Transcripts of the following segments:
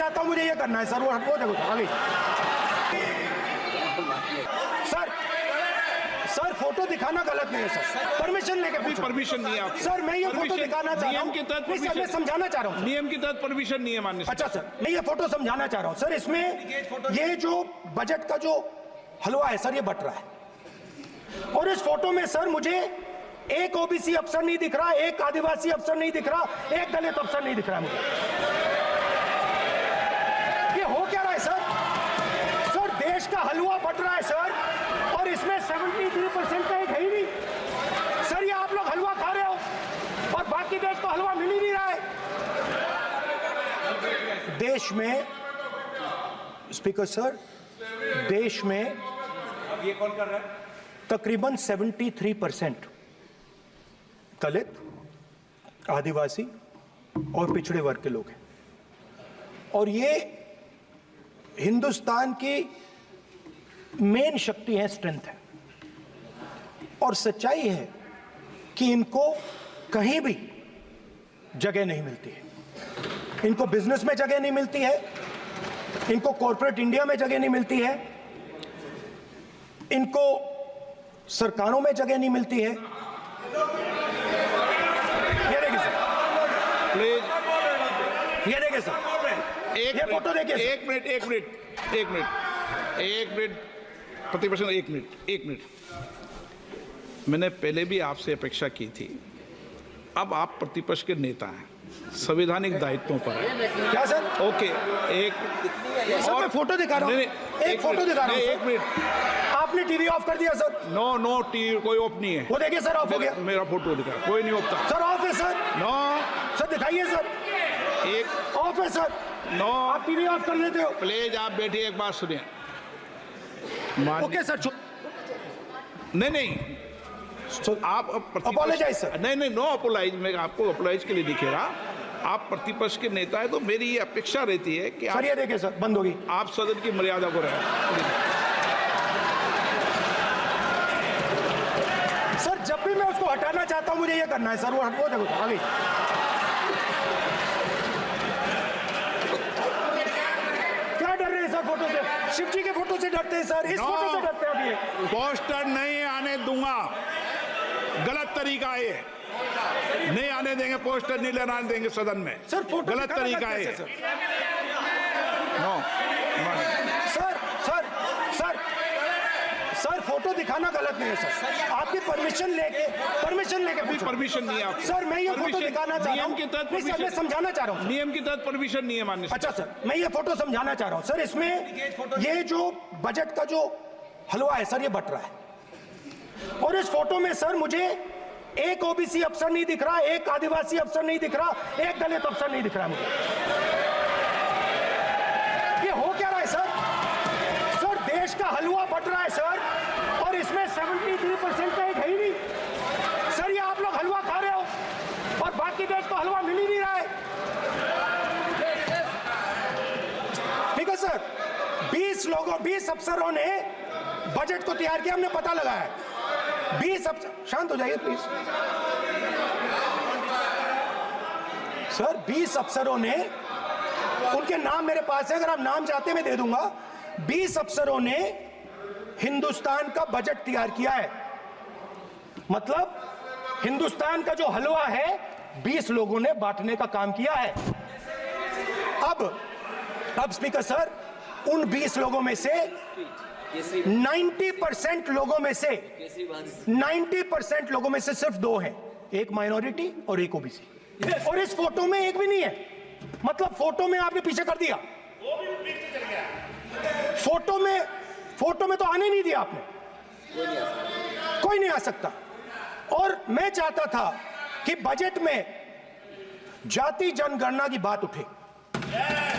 चाहता हूं, मुझे ये करना है सर। वो देखो आगे सर फोटो दिखाना गलत नहीं है सर, परमिशन लेके पूछो। परमिशन नहीं है आपको सर, मैं ये फोटो दिखाना चाह रहा हूं, नियम के तहत मैं समझाना चाह रहा हूं। नियम के तहत परमिशन नहीं है माननीय। अच्छा सर, मैं ये फोटो समझाना चाह रहा हूं सर। इसमें ये जो बजट का जो हलवा है सर, ये बट रहा है, और इस फोटो में सर मुझे एक ओबीसी अफसर नहीं दिख रहा, एक आदिवासी अफसर नहीं दिख रहा, एक दलित अफसर नहीं दिख रहा है मुझे। ये हो क्या रहा है सर? सर देश का हलवा बट रहा है सर, और इसमें 73% का एक है ही नहीं सर। ये आप लोग हलवा खा रहे हो और बाकी देश को हलवा मिल ही नहीं रहा है। देश में स्पीकर सर, देश में अब ये कौन कर रहा है? तकरीबन 73% दलित, आदिवासी और पिछड़े वर्ग के लोग हैं, और ये हिंदुस्तान की मेन शक्ति है, स्ट्रेंथ है। और सच्चाई है कि इनको कहीं भी जगह नहीं मिलती है। इनको बिजनेस में जगह नहीं मिलती है, इनको कॉर्पोरेट इंडिया में जगह नहीं मिलती है, इनको सरकारों में जगह नहीं मिलती है। ये देखिए सर, प्लीज ये देखिए सर, ये फोटो देखिए। एक मिनट प्रतिपक्ष, एक मिनट। मैंने पहले भी आपसे अपेक्षा की थी, अब आप प्रतिपक्ष के नेता हैं, संवैधानिक दायित्वों पर है। क्या सर? ओके, एक सर, मैं फोटो दिखा रहा हूं, एक फोटो दिखा रहा हूं। एक मिनट, आपने टीवी ऑफ कर दिया सर? नो टीवी कोई ऑफ नहीं है। वो देखिए सर, ऑफ हो गया। मेरा फोटो दिखा, कोई नहीं ऑफ था सर। ऑफ है सर? नो सर दिखाइए सर, एक ऑफ है सर। नो, आप टीवी ऑफ कर लेते हो? प्लीज आप बैठिए, एक बात सुनिए। ओके सर, नहीं आप अपोलोजाइज सर। नहीं, नो अपोलाइज। मैं आपको अपोलाइज के लिए दिखेगा, आप प्रतिपक्ष के नेता है, तो मेरी ये अपेक्षा रहती है कि सर ये देखिए सर, बंद होगी। आप सदन की मर्यादा को रखें। सर जब भी मैं उसको हटाना चाहता हूं, मुझे ये करना है सर। वो देखो आगे क्या डर रहे हैं सर फोटो से? शिव जी के फोटो से डरते हैं सर, इस फोटो से डरते हैं। अभी पोस्टर नहीं आने दूंगा, गलत तरीका है, नहीं आने देंगे, पोस्टर नहीं लेना देंगे सदन में सर। फोटो गलत तरीका है। नो सर फोटो दिखाना गलत नहीं है सर। आपकी परमिशन लेके पूछो। परमिशन नहीं है आपको सर। मैं ये फोटो दिखाना चाह रहा हूं, नियम के तहत मैं समझाना चाह रहा हूं। नियम के तहत परमिशन नहीं है माननीय। अच्छा सर, मैं ये फोटो समझाना चाह रहा हूं सर। इसमें ये जो बजट का जो हलवा है सर, ये बट रहा है, और इस फोटो में सर मुझे एक ओबीसी अफसर नहीं दिख रहा, एक आदिवासी अफसर नहीं दिख रहा, एक दलित अफसर नहीं दिख रहा है मुझे। ये हो क्या रहा है सर? सर देश का हलवा बट रहा है सर, और इसमें 73% का एक है ही नहीं सर। ये आप लोग हलवा खा रहे हो और बाकी देश को हलवा मिल ही नहीं रहा है। ठीक है सर, 20 अफसरों ने बजट को तैयार किया, हमने पता लगाया है। 20 अफसर, शांत हो जाइए प्लीज सर। 20 अफसरों ने, उनके नाम मेरे पास है, अगर आप नाम चाहते मैं दे दूंगा। 20 अफसरों ने हिंदुस्तान का बजट तैयार किया है। मतलब हिंदुस्तान का जो हलवा है 20 लोगों ने बांटने का काम किया है। अब स्पीकर सर, उन 20 लोगों में से 90% लोगों में से सिर्फ 2 हैं, एक माइनॉरिटी और एक ओबीसी, और इस फोटो में एक भी नहीं है। मतलब फोटो में आपने पीछे कर दिया, फोटो में तो आने नहीं दिया आपने, कोई नहीं आ सकता। और मैं चाहता था कि बजट में जाति जनगणना की बात उठे,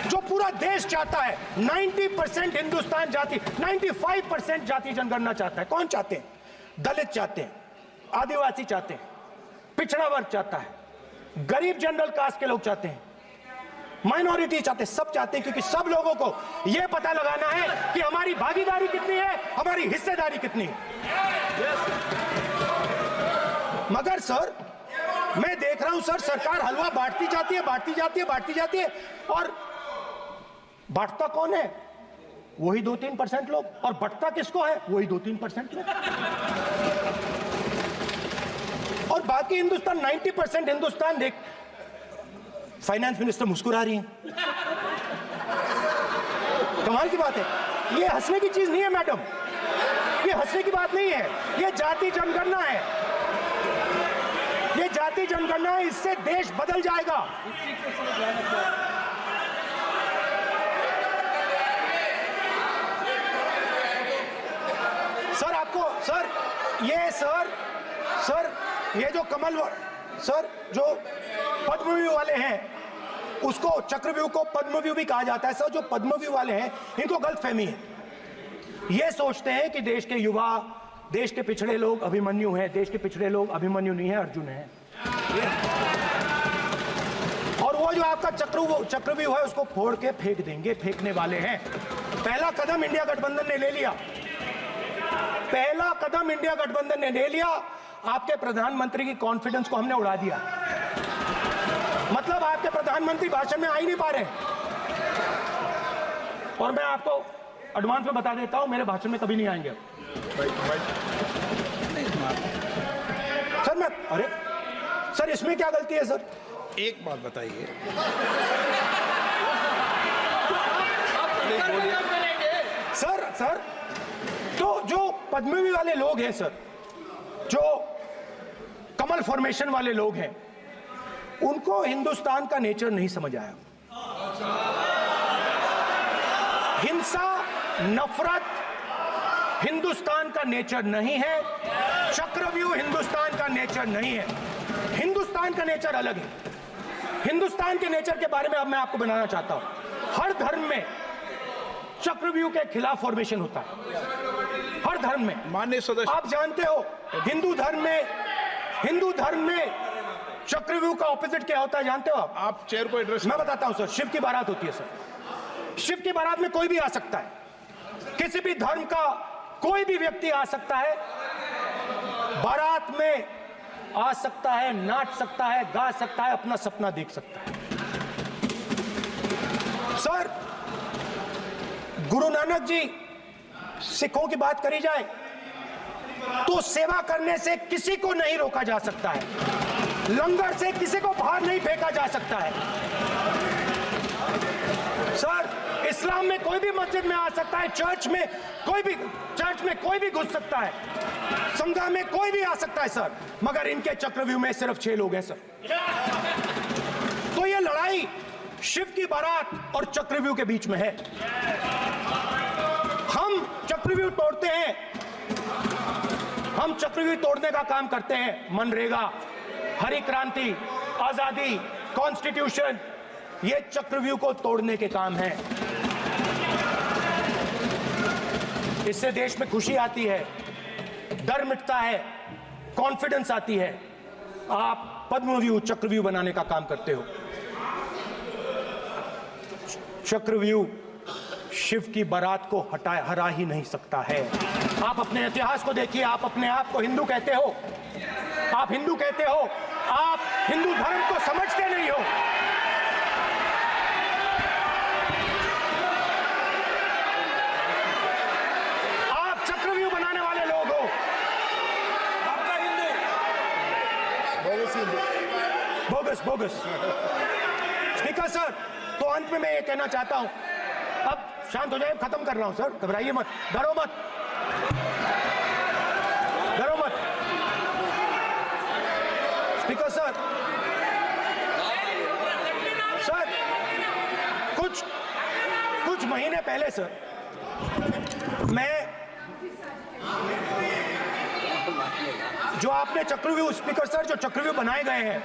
जो पूरा देश चाहता है। 90% हिंदुस्तान जाति, 95% जाति जनगणना चाहता है। कौन चाहते हैं? दलित चाहते हैं, आदिवासी चाहते हैं, पिछड़ा वर्ग चाहता है, गरीब जनरल कास्ट के लोग चाहते हैं, माइनॉरिटी चाहते हैं, सब चाहते हैं, क्योंकि सब लोगों को यह पता लगाना है कि हमारी भागीदारी कितनी है, हमारी हिस्सेदारी कितनी है। मगर सर मैं देख रहा हूं सर, सरकार हलवा बांटती जाती है, और बांटता कौन है? वही 2-3% लोग। और बंटता किसको है? वही 2-3% लोग। और बाकी हिंदुस्तान, 90% हिंदुस्तान देख। फाइनेंस मिनिस्टर मुस्कुरा रही हैं। कमाल की बात है। ये हंसने की चीज नहीं है मैडम, ये हंसने की बात नहीं है। ये जाति जनगणना है, ये जाति जनगणना है। इससे देश बदल जाएगा। सर आपको सर ये जो कमल सर जो पद्मव्यूह वाले हैं, उसको चक्रव्यूह को पद्मव्यूह भी कहा जाता है। सर जो पद्मव्यूह वाले हैं, इनको गलतफहमी है। ये सोचते हैं कि देश के युवा, देश के पिछड़े लोग अभिमन्यु हैं। देश के पिछड़े लोग अभिमन्यु नहीं है, अर्जुन है। और वो जो आपका चक्रव्यूह है, उसको फोड़ के फेंक देंगे, फेंकने वाले हैं। पहला कदम इंडिया गठबंधन ने ले लिया, पहला कदम इंडिया गठबंधन ने ले लिया। आपके प्रधानमंत्री की कॉन्फिडेंस को हमने उड़ा दिया। मतलब आपके प्रधानमंत्री भाषण में आ ही नहीं पा रहे। और मैं आपको एडवांस में बता देता हूं, मेरे भाषण में कभी नहीं आएंगे सर। अरे सर, इसमें क्या गलती है सर? एक बात बताइए, सर तो जो पद्मव्यूह वाले लोग हैं सर, जो कमल फॉर्मेशन वाले लोग हैं, उनको हिंदुस्तान का नेचर नहीं समझ आया। हिंसा, नफरत हिंदुस्तान का नेचर नहीं है। चक्रव्यूह हिंदुस्तान का नेचर नहीं है। हिंदुस्तान का नेचर अलग है। हिंदुस्तान के नेचर के बारे में अब मैं आपको बनाना चाहता हूं। हर धर्म में चक्रव्यूह के खिलाफ फॉर्मेशन होता है, हर धर्म में। माननीय सदस्य, आप जानते हो हिंदू धर्म में चक्रव्यूह का ऑपोजिट क्या होता है, जानते हो आप चेयर को एड्रेस। मैं बताता हूं सर। शिव की बारात होती है सर। शिव की बारात में कोई भी आ सकता है, किसी भी धर्म का कोई भी व्यक्ति आ सकता है, बारात में आ सकता है, नाच सकता है, गा सकता है, अपना सपना देख सकता है। सर गुरु नानक जी, सिखों की बात करी जाए तो सेवा करने से किसी को नहीं रोका जा सकता है, लंगर से किसी को बाहर नहीं फेंका जा सकता है। सर इस्लाम में कोई भी मस्जिद में आ सकता है, चर्च में कोई भी घुस सकता है, संघा में कोई भी आ सकता है सर, मगर इनके चक्रव्यूह में सिर्फ 6 लोग हैं सर। तो ये लड़ाई शिव की बारात और चक्रव्यूह के बीच में है। हम चक्रव्यूह तोड़ते हैं, हम चक्रव्यूह तोड़ने का काम करते हैं। मनरेगा, हरी क्रांति, आजादी, कॉन्स्टिट्यूशन, ये चक्रव्यूह को तोड़ने के काम है। इससे देश में खुशी आती है, डर मिटता है, कॉन्फिडेंस आती है। आप पद्मव्यूह चक्रव्यूह बनाने का काम करते हो। चक्रव्यूह शिव की बारात को हरा ही नहीं सकता है। आप अपने इतिहास को देखिए। आप अपने आप को हिंदू कहते हो, आप हिंदू कहते हो, आप हिंदू धर्म को समझते नहीं हो। आप चक्रव्यूह बनाने वाले लोग हो। आपका हिंदू बोगस। स्पीकर सर, तो अंत में मैं ये कहना चाहता हूं, अब शांत हो जाए, खत्म कर रहा हूं सर, घबराइए मत, डरो मत। स्पीकर सर, कुछ महीने पहले सर, मैं जो आपने चक्रव्यूह, स्पीकर सर, जो चक्रव्यूह बनाए गए हैं,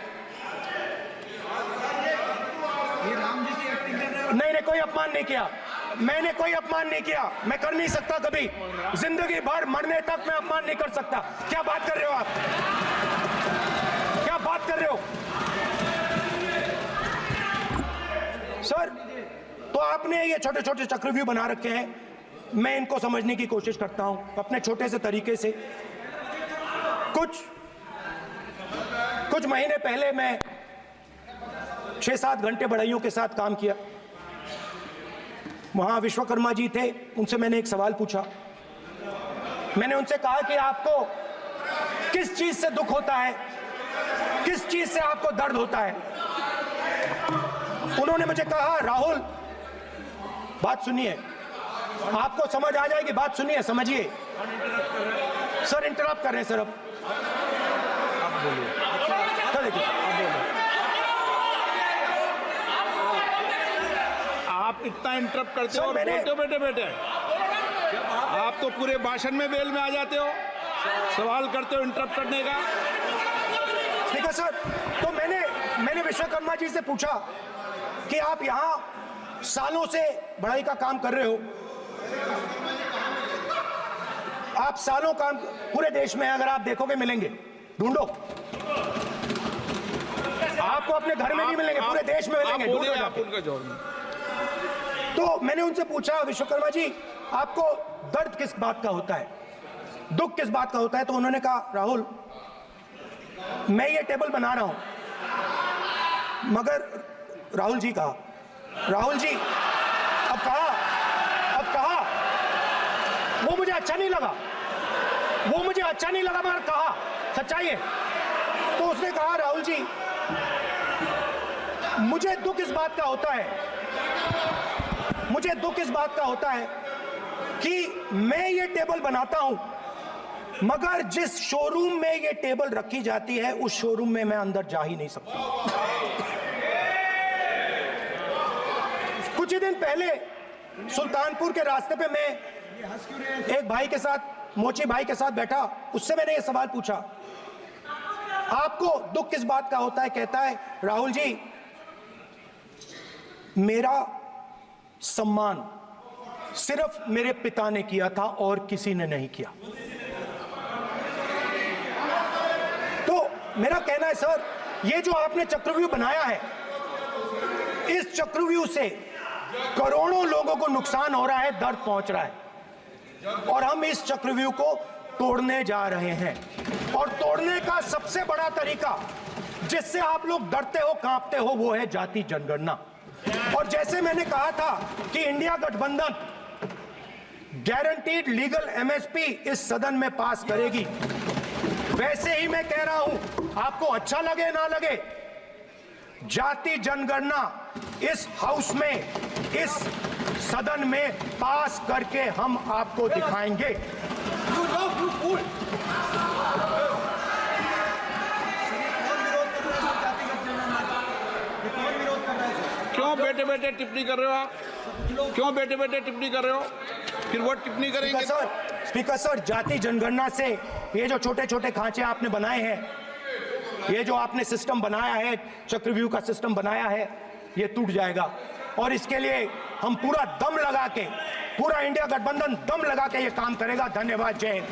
नहीं, कोई अपमान नहीं किया, मैंने कोई अपमान नहीं किया, मैं कर नहीं सकता कभी, जिंदगी भर मरने तक मैं अपमान नहीं कर सकता। क्या बात कर रहे हो आप? क्या बात कर रहे हो सर? तो आपने ये छोटे छोटे चक्रव्यूह बना रखे हैं, मैं इनको समझने की कोशिश करता हूं अपने छोटे से तरीके से। कुछ महीने पहले मैं 6-7 घंटे बढ़इयों के साथ काम किया। वहां विश्वकर्मा जी थे, उनसे मैंने एक सवाल पूछा। मैंने उनसे कहा कि आपको किस चीज से दुख होता है, किस चीज से आपको दर्द होता है। उन्होंने मुझे कहा, राहुल बात सुनिए, आपको समझ आ जाएगी, बात सुनिए, समझिए। सर इंटरप्ट कर रहे हैं सर, अब बोलिए। सर देखिए, आप इतना इंटरप्ट करते हो सर, और बोलते हो बैठे बैठे। आप तो पूरे भाषण में बेल में आ जाते हो, सवाल करते हो इंटरप्ट करने का। स्पीकर सर, तो मैंने विश्वकर्मा जी से पूछा कि आप यहां सालों से बढ़ाई का काम कर रहे हो, आप सालों काम पूरे देश में, अगर आप देखोगे मिलेंगे, ढूंढो, आपको अपने घर में नहीं मिलेंगे, पूरे देश में मिलेंगे, ढूंढो जाके। उनका जवाब। तो मैंने उनसे पूछा, विश्वकर्मा जी आपको दर्द किस बात का होता है, दुख किस बात का होता है। तो उन्होंने कहा, राहुल मैं ये टेबल बना रहा हूं, मगर राहुल जी कहा, राहुल जी अब कहा वो मुझे अच्छा नहीं लगा, वो मुझे अच्छा नहीं लगा, मगर कहा सच्चाई है। तो उसने कहा, राहुल जी मुझे दुख इस बात का होता है, मुझे दुख इस बात का होता है कि मैं ये टेबल बनाता हूं, मगर जिस शोरूम में ये टेबल रखी जाती है उस शोरूम में मैं अंदर जा ही नहीं सकता। कुछ ही दिन पहले सुल्तानपुर के रास्ते पे मैं एक भाई के साथ, मोची भाई के साथ बैठा, उससे मैंने ये सवाल पूछा, आपको दुख किस बात का होता है। कहता है, राहुल जी मेरा सम्मान सिर्फ मेरे पिता ने किया था और किसी ने नहीं किया। तो मेरा कहना है सर, ये जो आपने चक्रव्यूह बनाया है, इस चक्रव्यूह से करोड़ों लोगों को नुकसान हो रहा है, दर्द पहुंच रहा है, और हम इस चक्रव्यूह को तोड़ने जा रहे हैं। और तोड़ने का सबसे बड़ा तरीका जिससे आप लोग डरते हो, कांपते हो, वो है जाति जनगणना। और जैसे मैंने कहा था कि इंडिया गठबंधन गारंटीड लीगल एमएसपी इस सदन में पास करेगी, वैसे ही मैं कह रहा हूं, आपको अच्छा लगे ना लगे, जाति जनगणना इस हाउस में, इस सदन में पास करके हम आपको दिखाएंगे। क्यों बैठे बैठे टिप्पणी कर रहे हो आप? क्यों बैठे बैठे टिप्पणी कर रहे हो? फिर वो टिप्पणी करेंगे। स्पीकर सर, जाति जनगणना से ये जो छोटे छोटे खांचे आपने बनाए हैं, ये जो आपने सिस्टम बनाया है, चक्रव्यूह का सिस्टम बनाया है, ये टूट जाएगा। और इसके लिए हम पूरा दम लगा के, पूरा इंडिया गठबंधन दम लगा के ये काम करेगा। धन्यवाद, जय हिंद।